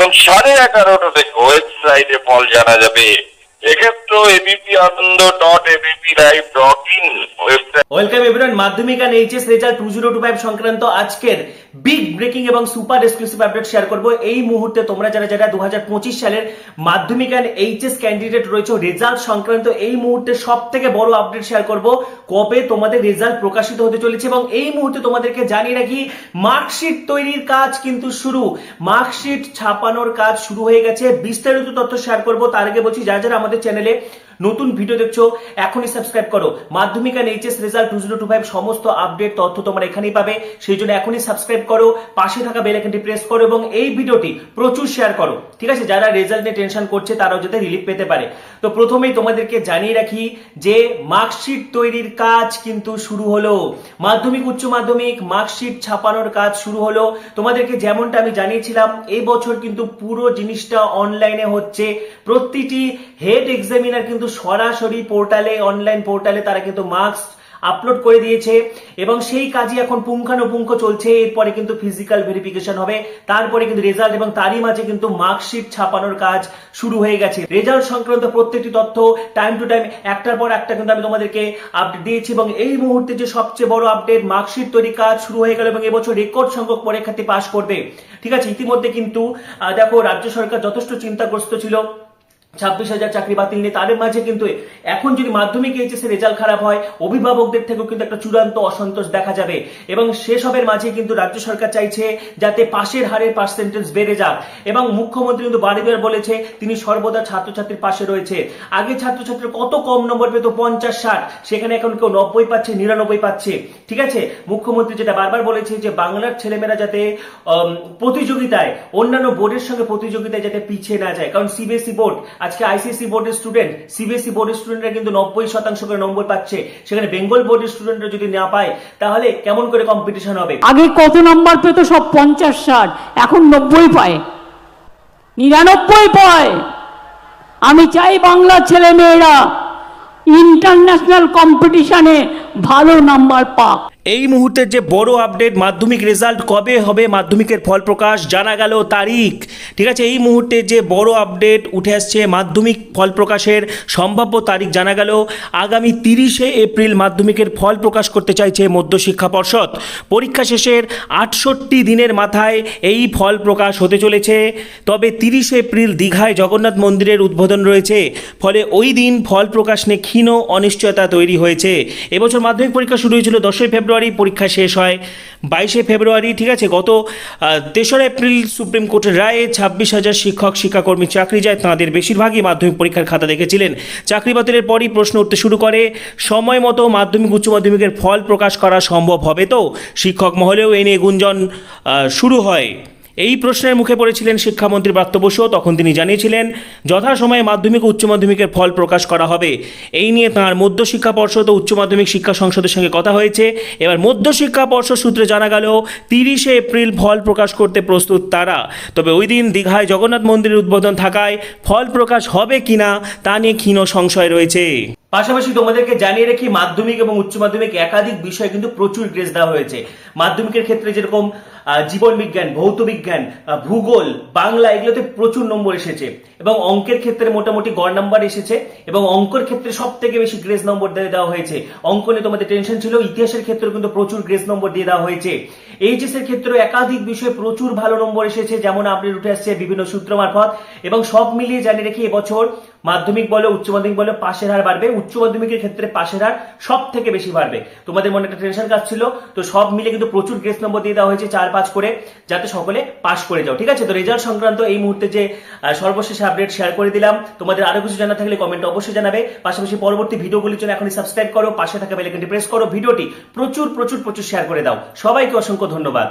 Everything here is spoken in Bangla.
এখন 11:30 থেকে ওয়েবসাইটে ফল জানা যাবে। এক্ষেত্রে abpanando.abplive.in ওয়েবসাইট। Welcome everyone. মাধ্যমিক আর এইচএস রেজাল্ট 2025 সংক্রান্ত আজকের বিগ ব্রেকিং এবং সুপার এক্সক্লুসিভ আপডেট শেয়ার করব। এই মুহূর্তে তোমরা যারা 2025 সালের মাধ্যমিক আর এইচএস ক্যান্ডিডেট রয়েছে, রেজাল্ট সংক্রান্ত এই মুহূর্তে সব থেকে বড় আপডেট শেয়ার করব। কবে তোমাদের রেজাল্ট প্রকাশিত হতে চলেছে এবং এই মুহূর্তে তোমাদেরকে জানিয়ে রাখি মার্কশিট তৈরির কাজ কিন্তু শুরু। মার্কশিট ছাপানোর কাজ শুরু হয়ে গেছে। বিস্তারিত তথ্য শেয়ার করব। তার আগে বলছি, যারা আমাদের চ্যানেলে নতুন ভিডিও দেখছো এখনই সাবস্ক্রাইব করো। মাধ্যমিক আর এইচএস রেজাল্ট 2025 সমস্ত আপডেট তথ্য তোমরা এখানেই পাবে, সেই জন্য এখনই সাবস্ক্রাইব করো, পাশে থাকা বেল আইকনটি প্রেস করো এবং এই ভিডিওটি প্রচুর শেয়ার করো, ঠিক আছে? যারা রেজাল্ট নিয়ে টেনশন করছে তারাও যাতে রিলিফ পেতে পারে। তো প্রথমেই তোমাদেরকে জানিয়ে রাখি যে মার্কশিট তৈরির কাজ কিন্তু শুরু হলো। মাধ্যমিক উচ্চ মাধ্যমিক মার্কশিট ছাপানোর কাজ শুরু হলো। তোমাদেরকে যেমনটা আমি জানিয়েছিলাম, এই বছর কিন্তু পুরো জিনিসটা অনলাইনে হচ্ছে। প্রতিটি হেড এক্সামিনার কিন্তু সরাসরি পোর্টালে, অনলাইন পোর্টালে তারা কিন্তু মার্কস আপলোড করে দিয়েছে এবং সেই কাজই এখন পুঙ্খানুপুঙ্খ চলছে। এরপরে কিন্তু ফিজিক্যাল ভেরিফিকেশন হবে, তারপরে কিন্তু রেজাল্ট এবং তারই মাঝে কিন্তু মার্কশিট ছাপানোর কাজ শুরু হয়ে গেছে। রেজাল্ট সংক্রান্ত প্রত্যেকটি তথ্য টাইম টু টাইম একটার পর একটা কিন্তু আমি তোমাদেরকে আপডেট দিয়েছি এবং এই মুহূর্তে যে সবচেয়ে বড় আপডেট, মার্কশিট তৈরির কাজ শুরু হয়ে গেল এবং এবছর রেকর্ড সংখ্যক পরীক্ষার্থী পাশ করবে, ঠিক আছে? ইতিমধ্যে কিন্তু দেখো, রাজ্য সরকার যথেষ্ট চিন্তাগ্রস্ত ছিল 26,000 চাকরি বাতিল নিয়ে। তাদের মাঝে কিন্তু এখন যদি মাধ্যমিক এইচএস এর রেজাল্ট খারাপ হয়, অভিভাবকদের থেকেও কিন্তু একটা চূড়ান্ত অসন্তোষ দেখা যাবে এবং সেসবের মাঝে কিন্তু রাজ্য সরকার চাইছে যাতে পাশের হারের পার্সেন্টেজ বেড়ে যাক এবং মুখ্যমন্ত্রী কিন্তু বারবার বলেছে তিনি সর্বদা ছাত্রছাত্রীর পাশে রয়েছে। আগে ছাত্রছাত্রী কত কম নম্বর পেত, 50-60, সেখানে এখন কেউ 90 পাচ্ছে, 99 পাচ্ছে, ঠিক আছে? মুখ্যমন্ত্রী যেটা বারবার বলেছে যে বাংলার ছেলেমেয়েরা যাতে প্রতিযোগিতায়, অন্যান্য বোর্ডের সঙ্গে প্রতিযোগিতায় যাতে পিছিয়ে না যায়, কারণ সিবিএসই বোর্ড, আজকে আইসিএসসি বোর্ডের স্টুডেন্ট, সিবিএসই বোর্ডের স্টুডেন্টরা কিন্তু 90% করে নম্বর পাচ্ছে, সেখানে বেঙ্গল বোর্ডের স্টুডেন্টরা যদি না পায় তাহলে কেমন করে কম্পিটিশন হবে? আগে কত নম্বর পেত? সব 50-60, এখন 90 পায়, 99 পায়। আমি চাই বাংলার ছেলে মেয়েরা ইন্টারন্যাশনাল কম্পিটিশনে ভালো নাম্বার পাক। এই মুহূর্তের যে বড় আপডেট, মাধ্যমিক রেজাল্ট কবে হবে, মাধ্যমিকের ফল প্রকাশ জানা গেল তারিখ, ঠিক আছে? এই মুহূর্তে যে বড় আপডেট উঠে আসছে, মাধ্যমিক ফল প্রকাশের সম্ভাব্য তারিখ জানা গেল। আগামী 30শে এপ্রিল মাধ্যমিকের ফল প্রকাশ করতে চাইছে মধ্যশিক্ষা পর্ষদ। পরীক্ষা শেষের 68 দিনের মাথায় এই ফল প্রকাশ হতে চলেছে। তবে 30শে এপ্রিল দীঘায় জগন্নাথ মন্দিরের উদ্বোধন রয়েছে, ফলে ওই দিন ফল প্রকাশ নিয়ে ক্ষীণ অনিশ্চয়তা তৈরি হয়েছে। এবছর মাধ্যমিক পরীক্ষা শুরু হয়েছিল 10 ফেব্রুয়ারি, পরীক্ষা শেষ হয় 22 ফেব্রুয়ারি, ঠিক আছে? গত 3রা এপ্রিল সুপ্রিম কোর্টের রায়ে 26,000 শিক্ষক শিক্ষাকর্মী চাকরি যায়। তাঁদের বেশিরভাগই মাধ্যমিক পরীক্ষার খাতা দেখেছিলেন। চাকরি বাতিলের পরই প্রশ্ন উঠতে শুরু করে, সময় মতো মাধ্যমিক উচ্চ মাধ্যমিকের ফল প্রকাশ করা সম্ভব হবে তো? শিক্ষক মহলেও এ নিয়ে গুঞ্জন শুরু হয়। এই প্রশ্নের মুখে পড়েছিলেন শিক্ষামন্ত্রী ব্রাত্য বসু। তখন তিনি জানিয়েছিলেন যথাসময়ে মাধ্যমিক ও উচ্চ মাধ্যমিকের ফল প্রকাশ করা হবে। এই নিয়ে তাঁর মধ্যশিক্ষা পর্ষদ ও উচ্চ মাধ্যমিক শিক্ষা সংসদের সঙ্গে কথা হয়েছে। এবার মধ্যশিক্ষা পর্ষদ সূত্রে জানা গেল 30শে এপ্রিল ফল প্রকাশ করতে প্রস্তুত তারা। তবে ওই দিন দীঘায় জগন্নাথ মন্দিরের উদ্বোধন থাকায় ফল প্রকাশ হবে কিনা তা নিয়ে ক্ষীণ সংশয় রয়েছে। পাশাপাশি তোমাদেরকে জানিয়ে রাখি, মাধ্যমিক এবং উচ্চ মাধ্যমিক একাধিক বিষয়ে কিন্তু প্রচুর গ্রেস দেওয়া হয়েছে। মাধ্যমিকের ক্ষেত্রে যেরকম জীবন বিজ্ঞান, ভৌত বিজ্ঞান, ভূগোল, বাংলা, এগুলোতে প্রচুর নম্বর এসেছে এবং অঙ্কের ক্ষেত্রে মোটামুটি গড় নাম্বার এসেছে এবং অঙ্কের ক্ষেত্রে সব থেকে বেশি গ্রেস নম্বর দিয়ে দেওয়া হয়েছে। অঙ্ক নিয়ে তোমাদের টেনশন ছিল, ইতিহাসের ক্ষেত্রে কিন্তু প্রচুর গ্রেস নম্বর দিয়ে দেওয়া হয়েছে। এইচএস এর ক্ষেত্রে একাধিক বিষয়ে প্রচুর ভালো নম্বর এসেছে, যেমন আপডেট উঠে আসছে বিভিন্ন সূত্র মারফত। এবং সব মিলিয়ে জানিয়ে রেখে এবছর মাধ্যমিক বলে উচ্চ মাধ্যমিক বলে পাশের হার বাড়বে। উচ্চ মাধ্যমিকের ক্ষেত্রে পাশের হার সব থেকে বেশি বাড়বে। তোমাদের মনে একটা টেনশন কাজ ছিল, তো সব মিলে কিন্তু প্রচুর গ্রেস নম্বর দিয়ে দেওয়া হয়েছে, 4-5 করে, যাতে সকলে পাস করে যাও, ঠিক আছে? তো রেজাল্ট সংক্রান্ত এই মুহূর্তে যে সর্বশেষ আপডেট শেয়ার করে দিলাম। তোমাদের আরো কিছু জানা থাকলে কমেন্টে অবশ্যই জানাবে। পাশাপাশি পরবর্তী ভিডিওগুলির জন্য এখনই সাবস্ক্রাইব করো, পাশে থাকা বেল আইকনটি প্রেস করো, ভিডিওটি প্রচুর শেয়ার করে দাও। সবাইকে অসংখ্য ধন্যবাদ।